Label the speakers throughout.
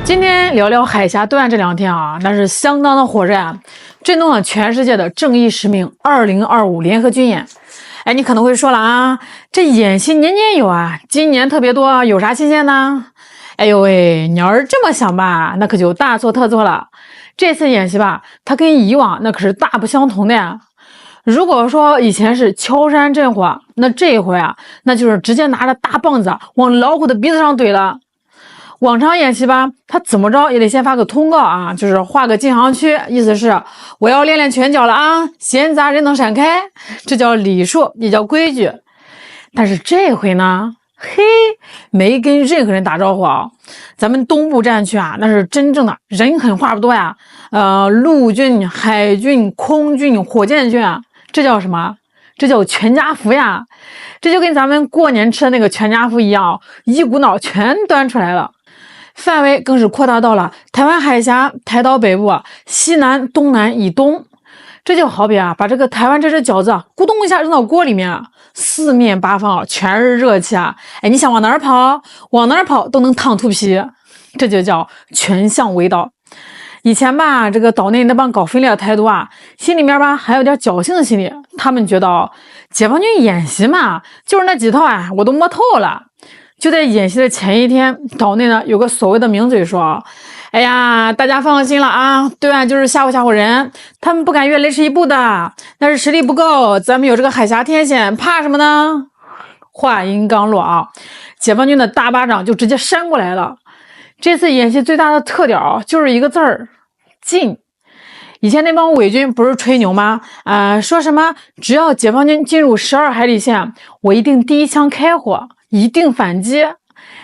Speaker 1: 今天聊聊海峡对岸这2天啊，那是相当的火热啊，震动了全世界的正义使命2025联合军演。哎，你可能会说了啊，这演习年年有啊，今年特别多，有啥新鲜呢？哎呦喂，你要是这么想吧，那可就大错特错了。这次演习吧，它跟以往那可是大不相同的呀。如果说以前是敲山震虎，那这一回啊，那就是直接拿着大棒子往老虎的鼻子上怼了。往常演习吧，他怎么着也得先发个通告啊，就是画个禁航区，意思是我要练练拳脚了啊，闲杂人等闪开，这叫礼数，也叫规矩。但是这回呢，嘿，没跟任何人打招呼啊。咱们东部战区啊，那是真正的人狠话不多呀，陆军、海军、空军、火箭军啊，这叫什么？这叫全家福呀。这就跟咱们过年吃的那个全家福一样，一股脑全端出来了。范围更是扩大到了台湾海峡、台岛北部、西南、东南以东。这就好比啊，把这个台湾这只饺子咕咚一下扔到锅里面，四面八方全是热气啊！哎，你想往哪儿跑，往哪儿跑都能烫秃皮，这就叫全向围岛。以前吧，这个岛内那帮搞分裂的台独啊，心里面吧还有点侥幸的心理，他们觉得解放军演习嘛，就是那几套啊，我都摸透了。就在演习的前一天，岛内呢有个所谓的名嘴说：“哎呀，大家放心了啊，对岸就是吓唬吓唬人，他们不敢越雷池一步的，那是实力不够，咱们有这个海峡天险，怕什么呢？”话音刚落啊，解放军的大巴掌就直接扇过来了。这次演习最大的特点就是一个字儿：进。以前那帮伪军不是吹牛吗？说什么只要解放军进入12海里线，我一定第一枪开火，一定反击。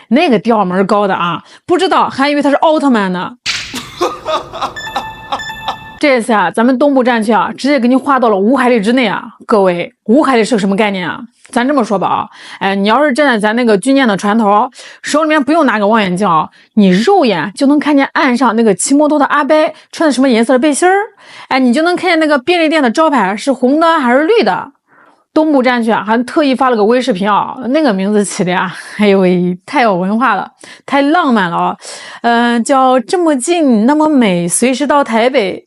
Speaker 1: 那个调门高的啊，不知道还以为他是奥特曼呢。这次啊，咱们东部战区啊，直接给你划到了5海里之内啊。各位，5海里是个什么概念啊？咱这么说吧啊，哎，你要是站在咱那个军舰的船头，手里面不用拿个望远镜啊，你肉眼就能看见岸上那个骑摩托的阿伯穿的什么颜色的背心儿，哎，你就能看见那个便利店的招牌是红的还是绿的。东部战区啊，还特意发了个微视频啊，那个名字起的呀，哎呦喂，太有文化了，太浪漫了啊，叫这么近那么美，随时到台北。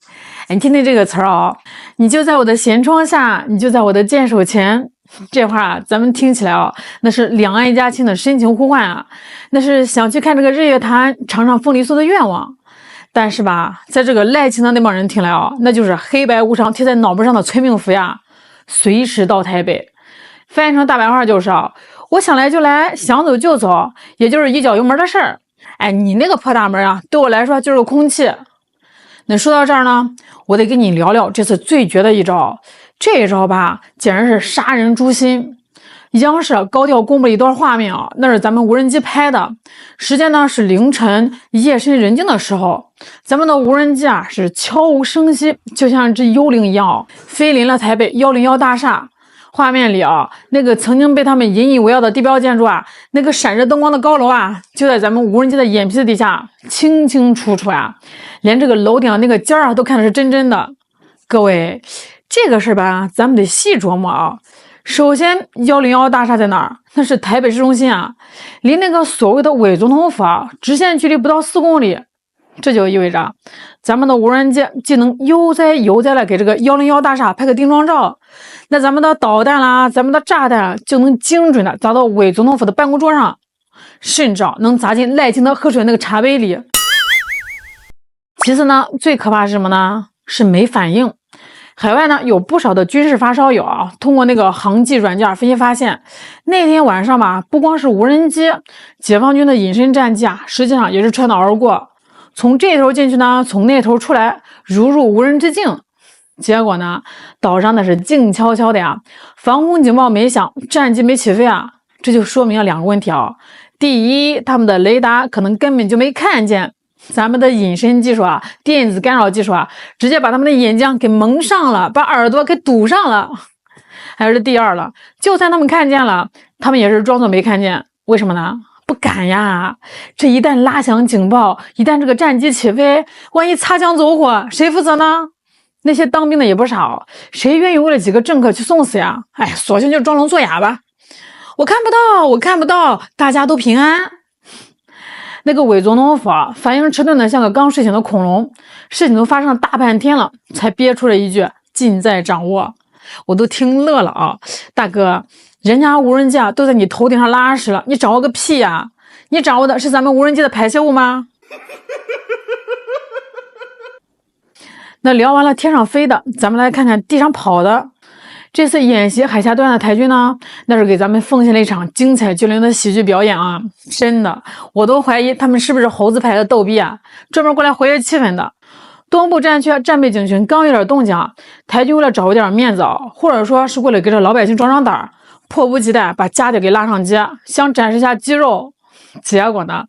Speaker 1: 哎，你听听这个词儿啊，你就在我的舷窗下，你就在我的箭手前。这话啊，咱们听起来啊，那是两岸一家亲的深情呼唤啊，那是想去看这个日月潭，尝尝凤梨酥的愿望。但是吧，在这个赖清德那帮人听来啊，那就是黑白无常贴在脑门上的催命符呀，随时到台北。翻译成大白话就是啊，我想来就来，想走就走，也就是一脚油门的事儿。哎，你那个破大门啊，对我来说就是个空气。那说到这儿呢，我得跟你聊聊这次最绝的一招。这一招吧，简直是杀人诛心。央视高调公布了一段画面啊，那是咱们无人机拍的，时间呢是凌晨夜深人静的时候，咱们的无人机啊是悄无声息，就像一只幽灵一样飞临了台北101大厦。画面里啊，那个曾经被他们引以为傲的地标建筑啊，那个闪着灯光的高楼啊，就在咱们无人机的眼皮子底下清清楚楚啊，连这个楼顶那个尖啊都看的是真真的。各位，这个事吧，咱们得细琢磨啊。首先，101大厦在哪儿？那是台北市中心啊，离那个所谓的伪总统府啊，直线距离不到4公里。这就意味着，咱们的无人机既能悠哉悠哉的给这个101大厦拍个定妆照，那咱们的导弹啦，咱们的炸弹啊，就能精准的砸到伪总统府的办公桌上，甚至能砸进赖清德喝水那个茶杯里。其次呢，最可怕是什么呢？是没反应。海外呢有不少的军事发烧友啊，通过那个航迹软件分析发现，那天晚上吧，不光是无人机，解放军的隐身战机啊，实际上也是穿岛而过，从这头进去呢，从那头出来，如入无人之境。结果呢，岛上那是静悄悄的呀，防空警报没响，战机没起飞啊，这就说明了2个问题啊。第一，他们的雷达可能根本就没看见。咱们的隐身技术啊，电子干扰技术啊，直接把他们的眼睛给蒙上了，把耳朵给堵上了。还是第二了，就算他们看见了，他们也是装作没看见。为什么呢？不敢呀！这一旦拉响警报，一旦这个战机起飞，万一擦枪走火，谁负责呢？那些当兵的也不少，谁愿意为了几个政客去送死呀？哎，索性就装聋作哑吧。我看不到，我看不到，大家都平安。那个伪总统府反应迟钝的像个刚睡醒的恐龙，事情都发生了大半天了，才憋出了一句尽在掌握。我都听乐了啊！大哥，人家无人机都在你头顶上拉屎了，你掌握个屁呀！你掌握的是咱们无人机的排泄物吗？那聊完了天上飞的，咱们来看看地上跑的。这次演习海峡对岸的台军呢，那是给咱们奉献了一场精彩绝伦的喜剧表演啊！真的，我都怀疑他们是不是猴子派的逗逼啊，专门过来活跃气氛的。东部战区战备警巡刚有点动静，台军为了找回点面子，或者说是为了给这老百姓壮壮胆，迫不及待把家底给拉上街，想展示一下肌肉。结果呢，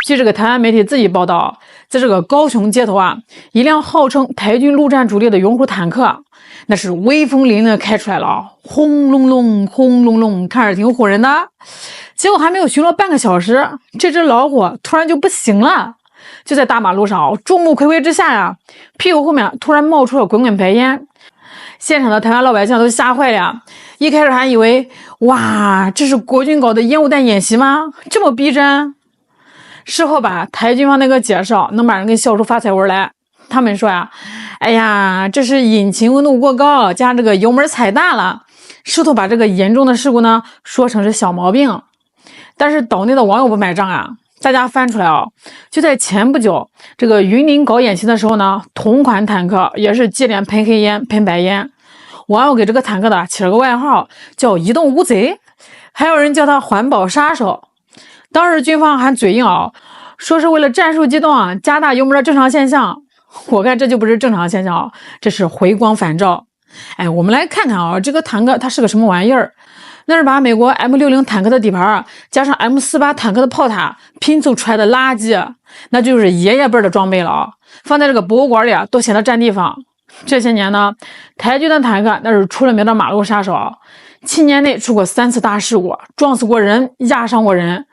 Speaker 1: 据这个台湾媒体自己报道，在这个高雄街头一辆号称台军陆战主力的勇虎坦克，那是威风凛凛的开出来了，轰隆隆轰隆隆，看着挺唬人的。结果还没有巡逻半个小时，这只老虎突然就不行了，就在大马路上众目睽睽之下屁股后面突然冒出了滚滚白烟。现场的台湾老百姓都吓坏了，一开始还以为哇，这是国军搞的烟雾弹演习吗？这么逼真。事后台军方那个解释能把人给笑出发财纹来。他们说哎呀，这是引擎温度过高，加上这个油门踩大了，试图把这个严重的事故呢说成是小毛病。但是岛内的网友不买账大家翻出来就在前不久，这个云林搞演习的时候呢，同款坦克也是接连喷黑烟、喷白烟。网友给这个坦克的起了个外号叫移动乌贼，还有人叫他环保杀手。当时军方还嘴硬说是为了战术机动加大油门的正常现象。我看这就不是正常现象这是回光返照。我们来看看这个坦克它是个什么玩意儿。那是把美国 M60 坦克的底盘加上 M48 坦克的炮塔拼凑出来的垃圾，那就是爷爷辈的装备了放在这个博物馆里都显得占地方。这些年呢，台军的坦克那是出了名的马路杀手，7年内出过3次大事故，撞死过人，压伤过人。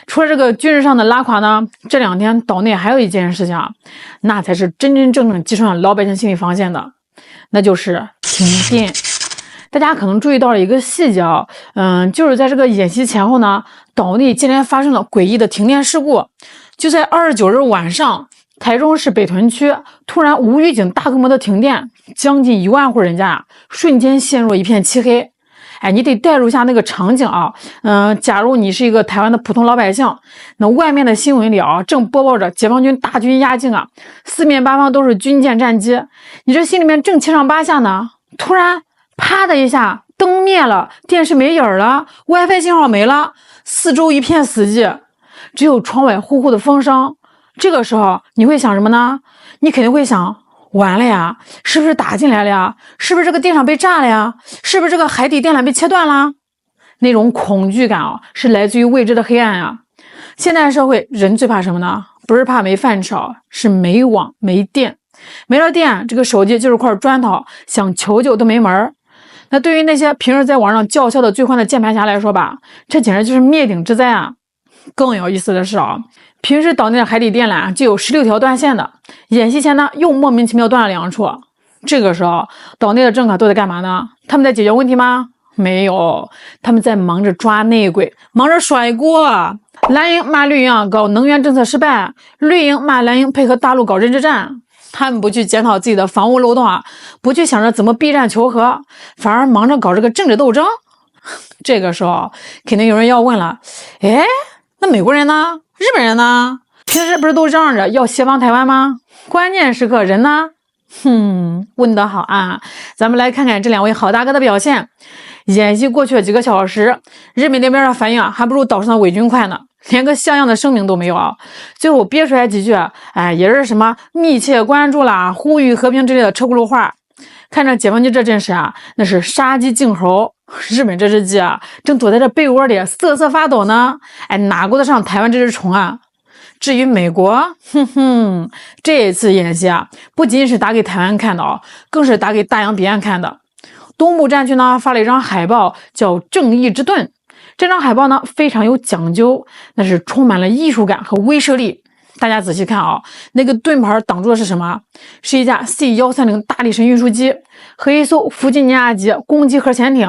Speaker 1: 除了这个军事上的拉垮呢，这2天岛内还有一件事情那才是真真正正击穿了老百姓心理防线的，那就是停电。大家可能注意到了一个细节就是在这个演习前后呢，岛内接连发生了诡异的停电事故。就在29日晚上，台中市北屯区突然无预警大规模的停电，将近1万户人家瞬间陷入一片漆黑。你得代入一下那个场景假如你是一个台湾的普通老百姓，那外面的新闻里正播报着解放军大军压境四面八方都是军舰战机，你这心里面正七上八下呢，突然啪的一下，灯灭了，电视没影了， WiFi 信号没了，四周一片死寂，只有窗外呼呼的风声。这个时候你会想什么呢？你肯定会想，完了呀，是不是打进来了呀？是不是这个电厂被炸了呀？是不是这个海底电缆被切断了？那种恐惧感是来自于未知的黑暗现代社会人最怕什么呢？不是怕没饭吃是没网没电。没了电，这个手机就是块砖头，想求救都没门。那对于那些平时在网上叫嚣的最欢的键盘侠来说这简直就是灭顶之灾更有意思的是平时岛内的海底电缆就有16条断线的，演习前呢又莫名其妙断了2处。这个时候岛内的政客都在干嘛呢？他们在解决问题吗？没有，他们在忙着抓内鬼，忙着甩锅。蓝营骂绿营搞能源政策失败，绿营骂蓝营配合大陆搞认知战。他们不去检讨自己的防务漏洞不去想着怎么避战求和，反而忙着搞这个政治斗争。这个时候肯定有人要问了，那美国人呢？日本人呢？平时不是都嚷着要协防台湾吗？关键时刻人呢？问得好咱们来看看这2位好大哥的表现。演习过去了几个小时，日本那边的反应还不如岛上的伪军快呢，连个像样的声明都没有最后憋出来几句也是什么密切关注啦，呼吁和平之类的车轱辘话。看着解放军这阵势那是杀鸡儆猴。日本这只鸡正躲在这被窝里瑟瑟发抖呢，哪顾得上台湾这只虫至于美国，这次演习不仅是打给台湾看的更是打给大洋彼岸看的。东部战区呢发了一张海报叫正义之盾，这张海报呢非常有讲究，那是充满了艺术感和威慑力。大家仔细看那个盾牌挡住的是什么？是一架 C-130大力神运输机和一艘弗吉尼亚级攻击核潜艇。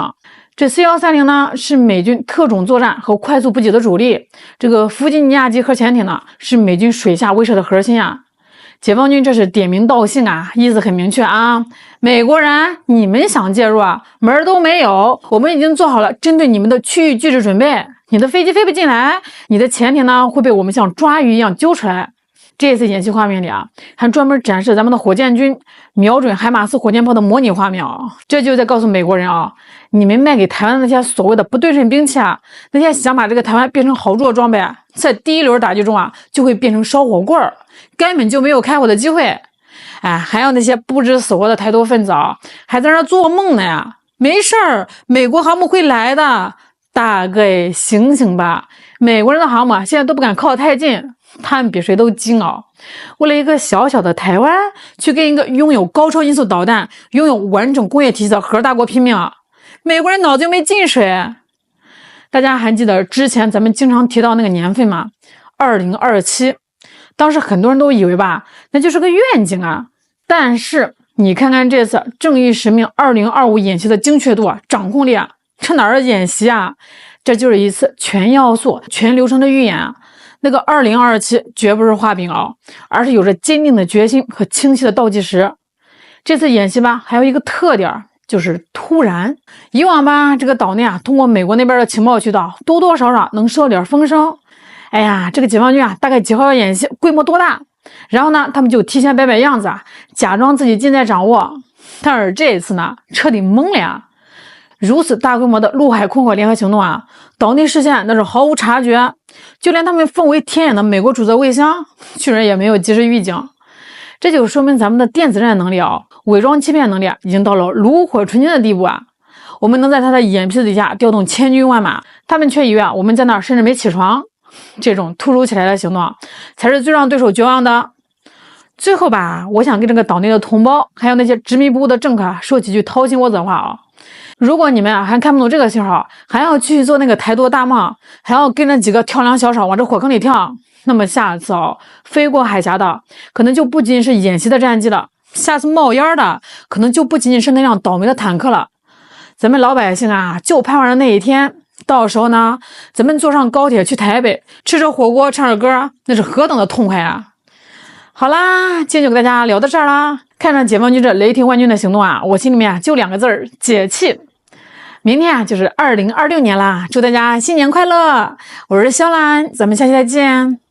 Speaker 1: 这 C-130呢是美军特种作战和快速补给的主力，这个弗吉尼亚级核潜艇呢是美军水下威慑的核心啊。解放军这是点名道姓啊，意思很明确啊，美国人你们想介入啊，门儿都没有，我们已经做好了针对你们的区域拒止准备，你的飞机飞不进来，你的潜艇呢会被我们像抓鱼一样揪出来。这次演习画面里啊，还专门展示咱们的火箭军瞄准海马斯火箭炮的模拟画面啊，这就在告诉美国人啊，你们卖给台湾的那些所谓的不对称兵器啊，那些想把这个台湾变成好做装备，在第一轮打击中啊，就会变成烧火棍儿，根本就没有开火的机会。哎，还有那些不知死活的台独分子啊，还在那做梦呢呀！没事儿，美国航母会来的，大概醒醒吧！美国人的航母现在都不敢靠太近。他们比谁都精啊！为了一个小小的台湾，去跟一个拥有高超音速导弹、拥有完整工业体系的核大国拼命啊！美国人脑子又没进水。大家还记得之前咱们经常提到那个年份吗？2027。当时很多人都以为吧，那就是个愿景啊。但是你看看这次正义使命2025演习的精确度啊、掌控力啊，这哪儿是演习啊？这就是一次全要素、全流程的预演啊！那个2027绝不是画饼啊，而是有着坚定的决心和清晰的倒计时。这次演习吧，还有一个特点，就是突然。以往吧，这个岛内啊，通过美国那边的情报渠道，多多少少能收到点风声。哎呀，这个解放军啊，大概几号要演习，规模多大？然后呢，他们就提前摆摆样子啊，假装自己尽在掌握。但是这一次呢，彻底懵了呀！如此大规模的陆海空核联合行动啊，岛内视线那是毫无察觉，就连他们奉为天眼的美国主责卫星，居然也没有及时预警。这就说明咱们的电子战能力啊，伪装欺骗能力已经到了炉火纯青的地步啊！我们能在他的眼皮子底下调动千军万马，他们却以为啊我们在那儿甚至没起床。这种突如其来的行动才是最让对手绝望的。最后吧，我想跟这个岛内的同胞，还有那些执迷不悟的政客说几句掏心窝子的话啊。如果你们还看不懂这个信号，还要继续做那个台独大梦，还要跟着几个跳梁小丑往这火坑里跳，那么下次飞过海峡的可能就不仅仅是演习的战机了，下次冒烟的可能就不仅仅是那辆倒霉的坦克了。咱们老百姓啊，就盼望着那一天，到时候呢，咱们坐上高铁去台北，吃着火锅，唱着歌，那是何等的痛快啊！好啦，今天就给大家聊到这儿啦。看着解放军这雷霆万钧的行动啊，我心里面就2个字儿：解气。明天啊就是2026年啦，祝大家新年快乐！我是肖兰，咱们下期再见。